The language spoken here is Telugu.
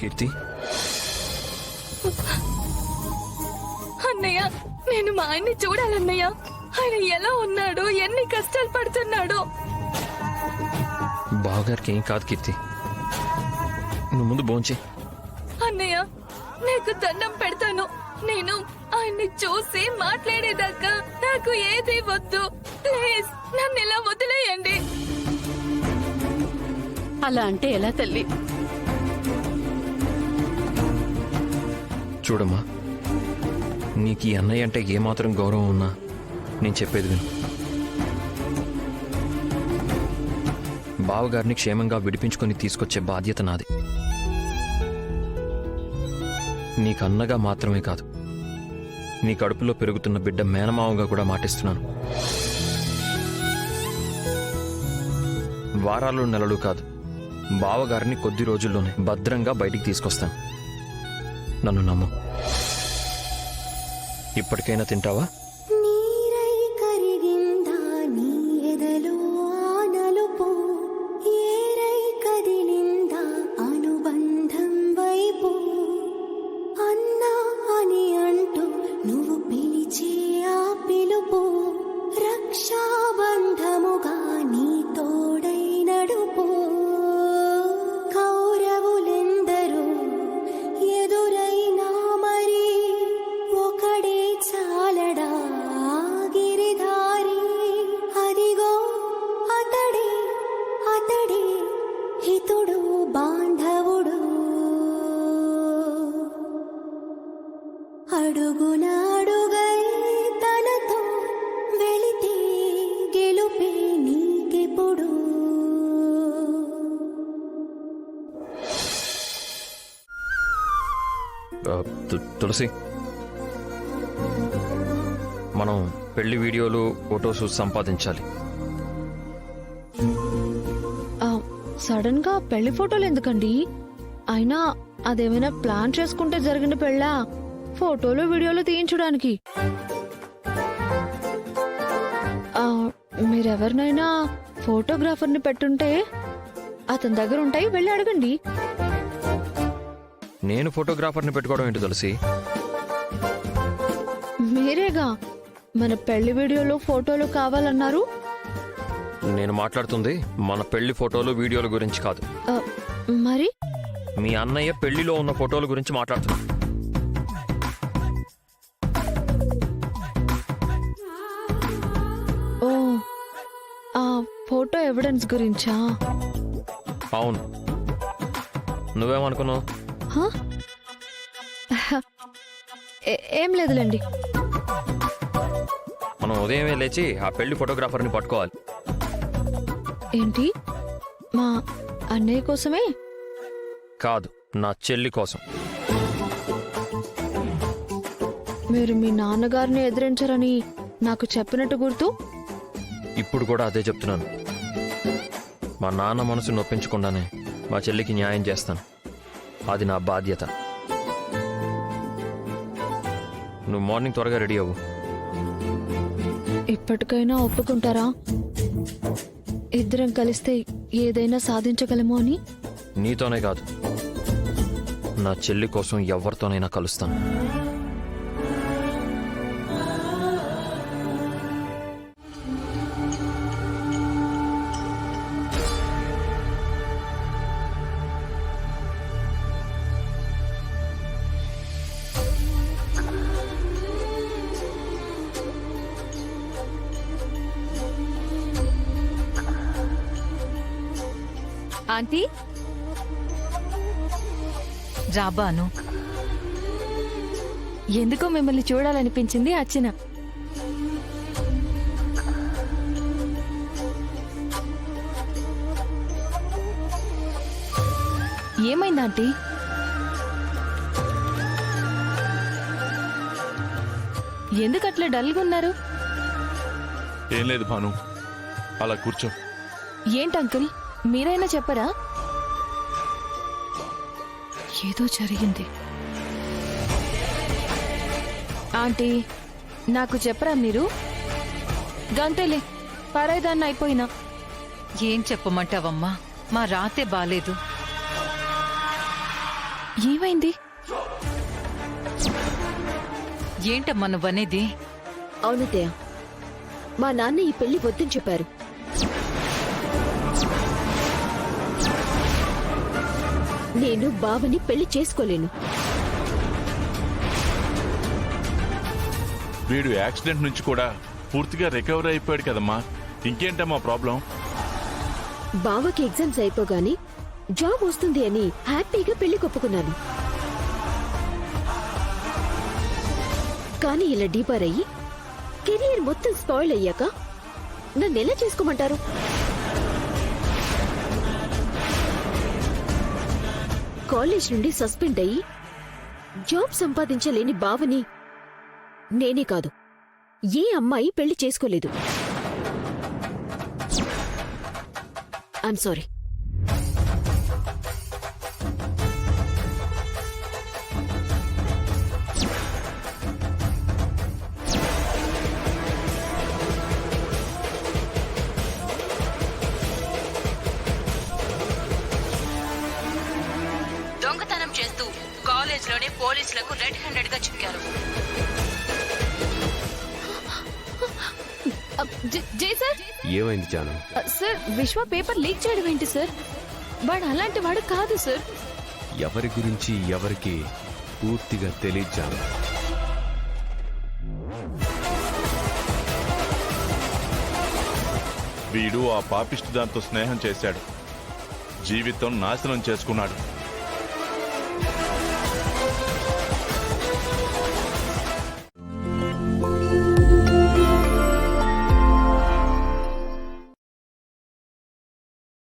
కీర్తి, అన్నయ్య నేను మా ఆయన్ని చూడాలన్నయ్య. ఆయన ఎలా ఉన్నాడో, ఎన్ని కష్టాలు పడుతున్నాడో. బావగారికి ఏం కాదు కీర్తి, నువ్వు ముందు భోంచే. అన్నయ్య నీకు దండం పెడతాను. నేను ఆయన్ని చూసి మాట్లాడేదాకా నాకు ఏది వద్దు. ప్లీజ్ నన్ను ఇలా వదిలేయండి. అలా అంటే ఎలా తల్లి? చూడమ్మా, నీకు ఈ అన్నయ్య అంటే ఏమాత్రం గౌరవం ఉన్నా నేను చెప్పేది విను. బావగారిని క్షేమంగా విడిపించుకొని తీసుకొచ్చే బాధ్యత నాది. నీకు అన్నగా మాత్రమే కాదు, నీ కడుపులో పెరుగుతున్న బిడ్డ మేనమావగా కూడా మాటిస్తున్నాను. వారాలు నెలలు కాదు, బావగారిని కొద్ది రోజుల్లోనే భద్రంగా బయటికి తీసుకొస్తాను. నన్ను నమ్ము. ఇప్పటికైనా తింటావా? నీరై కరిగిందా నీ ఎదలో ఆనలుపు, ఏరై కదిలిందా అనుబంధం వైపు, అన్నా అని అంటూ నువ్వు పిలిచే ఆ పిలుపు, రక్షాబంధముగా నీ తోడై నడుపు. కౌరవులెందరూ ఎదురైనా మరి ఒకడే చాలడా గిరిధారి. అదిగో అతడే అతడే హితుడు బాంధవుడు. అడుగున అడుగై తనతో వెళితే గెలుపే నీకెప్పుడు. తులసి, మనం పెళ్లి వీడియోలు, ఫొటోస్ సంపాదించాలి. సడన్ గా పెళ్లి ఫోటోలు ఎందుకండి? అయినా అదేమైనా ప్లాన్ చేసుకుంటే జరిగిన పెళ్ళా? ఫోటోలు వీడియోలు తీయించడానికి. మీరెవరినైనా ఫోటోగ్రాఫర్ని పెట్టుంటే అతని దగ్గర ఉంటాయి, వెళ్ళి అడగండి. నేను ఫోటోగ్రాఫర్ని పెట్టుకోవడం ఏంటి తులసి? మీరేగా మన పెళ్లి వీడియోలు, ఫోటోలు కావాలన్నారు. నేను మాట్లాడుతుంది మన పెళ్లి ఫోటోలు, వీడియోల గురించి కాదు. మరి మీ అన్నయ్య పెళ్లిలో ఉన్న ఫోటోల గురించి మాట్లాడుతున్నా. ఓ, ఆ ఫోటో ఎవిడెన్స్ గురించా? అవును. నువ్వేమనుకున్నావు? ఏం లేదులేండి. మనం ఉదయమే లేచి ఆ పెళ్లి ఫోటోగ్రాఫర్ని పట్టుకోవాలి. ఏంటి, మా అన్నయ్య కోసమే? కాదు, నా చెల్లి కోసం. మీరు మీ నాన్నగారిని ఎదిరించరని నాకు చెప్పినట్టు గుర్తు. ఇప్పుడు కూడా అదే చెప్తున్నాను. మా నాన్న మనసు నొప్పించకుండానే మా చెల్లికి న్యాయం చేస్తాను. అది నా బాధ్యత. నువ్వు మార్నింగ్ త్వరగా రెడీ అవ్వు. ఇప్పటికైనా ఒప్పుకుంటారా? ఇద్దరం కలిస్తే ఏదైనా సాధించగలమో అని. నీతోనే కాదు, నా చెల్లి కోసం ఎవరితోనైనా కలుస్తాను. ఆంటీ రాబాను, ఎందుకో మిమ్మల్ని చూడాలనిపించింది. అర్చన, ఏమైంది ఆంటీ? ఎందుకట్లా డల్గా ఉన్నారు? ఏం లేదు భాను, అలా కూర్చో. ఏంటి అంకుల్, మీరైనా చెప్పరా? ఏదో జరిగింది. ఆంటీ నాకు చెప్పరా మీరు? గంతేలే, పరాయిదాన్ని అయిపోయినా. ఏం చెప్పమంటావమ్మా, మా రాతే బాలేదు. ఏమైంది? ఏంటమ్మా నువ్వనేది? అవునతయ్య, మా నాన్న ఈ పెళ్లి వద్దని చెప్పారు. నేను బావని పెళ్లి చేసుకోలేను. వీడు యాక్సిడెంట్ నుంచి కూడా పూర్తిగా రికవర్ అయిపోయాడు కదమ్మా, ఇంకేంటమ్మా ప్రాబ్లం? బావకి ఎగ్జామ్స్ అయిపోగానే జాబ్ వస్తుంది అని హ్యాపీగా పెళ్లి కొప్పుకున్నాను. కానీ ఇలా డీపర్ అయ్యి కెరియర్ మొత్తం స్పాయిల్ అయ్యాక నన్నెలా చేసుకోమంటారు? కాలేజ్ నుండి సస్పెండ్ అయ్యి జాబ్ సంపాదించలేని బావని నేనే కాదు, ఏ అమ్మాయి పెళ్లి చేసుకోలేదు. I'm sorry. దొంగతనం చేస్తూ కాలేజ్లోనే పోలీసులకు రెడ్ హ్యాండెడ్ గా చిక్కారు. జై సార్. ఏమైంది జాను? సార్, విశ్వ పేపర్ లీక్ చేయడం ఏంటి సార్? వాడు అలాంటి వాడు కాదు సార్. ఎవరి గురించి ఎవరికి పూర్తిగా తెలియదు జాను. వీడు ఆ పాపిష్టి దాంతో స్నేహం చేశాడు, జీవితం నాశనం చేసుకున్నాడు.